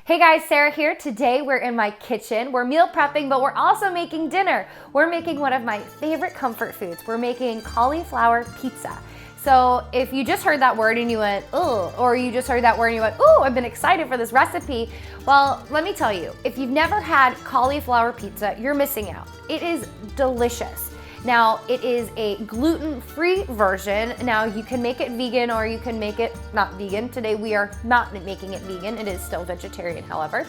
Hey guys, Sarah here. Today we're in my kitchen. We're meal prepping, but we're also making dinner. We're making one of my favorite comfort foods. We're making cauliflower pizza. So if you just heard that word and you went, oh, or you just heard that word and you went, oh, I've been excited for this recipe. Well, let me tell you, if you've never had cauliflower pizza, you're missing out. It is delicious. Now, it is a gluten-free version. Now, you can make it vegan or you can make it not vegan. Today, we are not making it vegan. It is still vegetarian, however.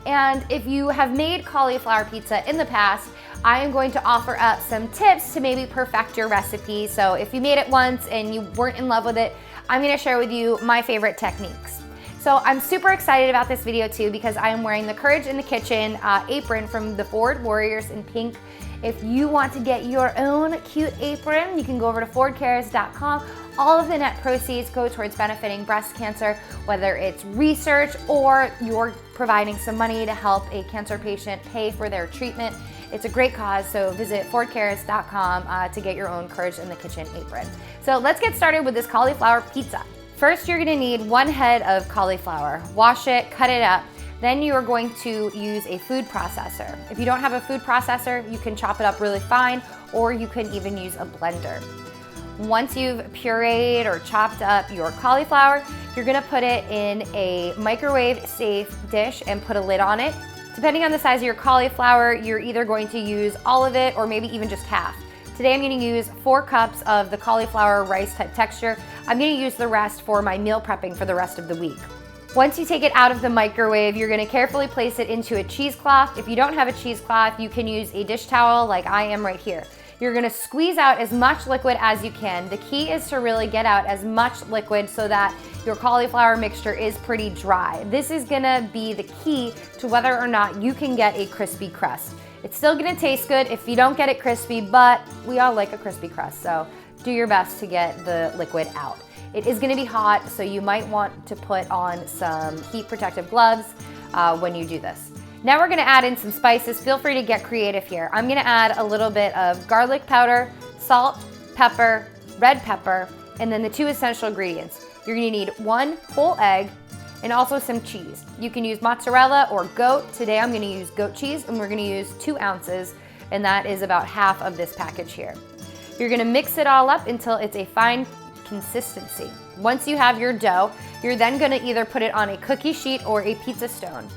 And if you have made cauliflower pizza in the past, I am going to offer up some tips to maybe perfect your recipe. So if you made it once and you weren't in love with it, I'm gonna share with you my favorite techniques. So I'm super excited about this video too because I am wearing the Courage in the Kitchen apron from the Ford Warriors in pink. If you want to get your own cute apron, you can go over to fordcares.com. All of the net proceeds go towards benefiting breast cancer, whether it's research or you're providing some money to help a cancer patient pay for their treatment. It's a great cause, so visit fordcares.com to get your own Courage in the Kitchen apron. So let's get started with this cauliflower pizza. First, you're gonna need 1 head of cauliflower. Wash it, cut it up. Then you are going to use a food processor. If you don't have a food processor, you can chop it up really fine, or you can even use a blender. Once you've pureed or chopped up your cauliflower, you're gonna put it in a microwave-safe dish and put a lid on it. Depending on the size of your cauliflower, you're either going to use all of it or maybe even just half. Today I'm gonna use 4 cups of the cauliflower rice type texture. I'm gonna use the rest for my meal prepping for the rest of the week. Once you take it out of the microwave, you're gonna carefully place it into a cheesecloth. If you don't have a cheesecloth, you can use a dish towel like I am right here. You're gonna squeeze out as much liquid as you can. The key is to really get out as much liquid so that your cauliflower mixture is pretty dry. This is gonna be the key to whether or not you can get a crispy crust. It's still gonna taste good if you don't get it crispy, but we all like a crispy crust, so do your best to get the liquid out. It is gonna be hot, so you might want to put on some heat protective gloves when you do this. Now we're gonna add in some spices. Feel free to get creative here. I'm gonna add a little bit of garlic powder, salt, pepper, red pepper, and then the 2 essential ingredients. You're gonna need 1 whole egg and also some cheese. You can use mozzarella or goat. Today I'm gonna use goat cheese and we're gonna use 2 ounces, and that is about half of this package here. You're gonna mix it all up until it's a fine consistency. Once you have your dough, you're then gonna either put it on a cookie sheet or a pizza stone.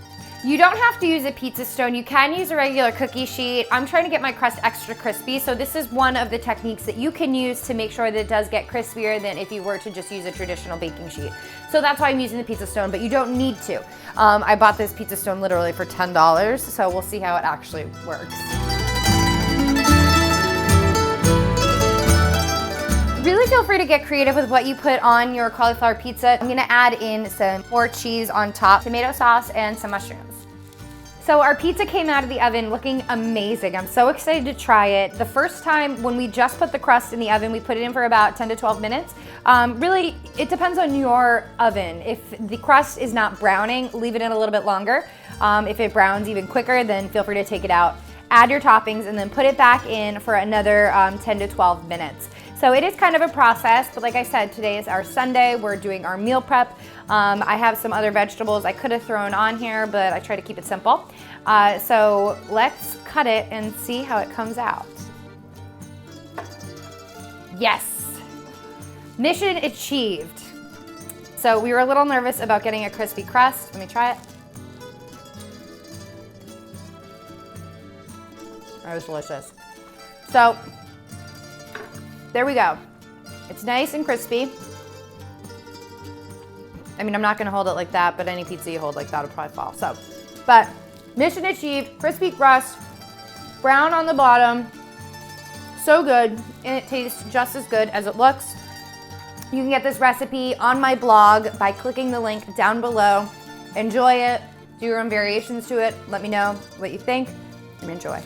You don't have to use a pizza stone. You can use a regular cookie sheet. I'm trying to get my crust extra crispy, so this is one of the techniques that you can use to make sure that it does get crispier than if you were to just use a traditional baking sheet. So that's why I'm using the pizza stone, but you don't need to. I bought this pizza stone literally for $10, so we'll see how it actually works. Really feel free to get creative with what you put on your cauliflower pizza. I'm gonna add in some more cheese on top, tomato sauce, and some mushrooms. So our pizza came out of the oven looking amazing. I'm so excited to try it. The first time when we just put the crust in the oven, we put it in for about 10 to 12 minutes. Really, it depends on your oven. If the crust is not browning, leave it in a little bit longer. If it browns even quicker, then feel free to take it out. Add your toppings and then put it back in for another 10 to 12 minutes. So it is kind of a process, but like I said, today is our Sunday. We're doing our meal prep. I have some other vegetables I could have thrown on here, but I try to keep it simple. So let's cut it and see how it comes out. Yes, mission achieved. So we were a little nervous about getting a crispy crust. Let me try it. That was delicious. So, there we go. It's nice and crispy. I mean, I'm not gonna hold it like that, but any pizza you hold like that will probably fall. So, but mission achieved, crispy crust, brown on the bottom, so good, and it tastes just as good as it looks. You can get this recipe on my blog by clicking the link down below. Enjoy it, do your own variations to it. Let me know what you think, and enjoy.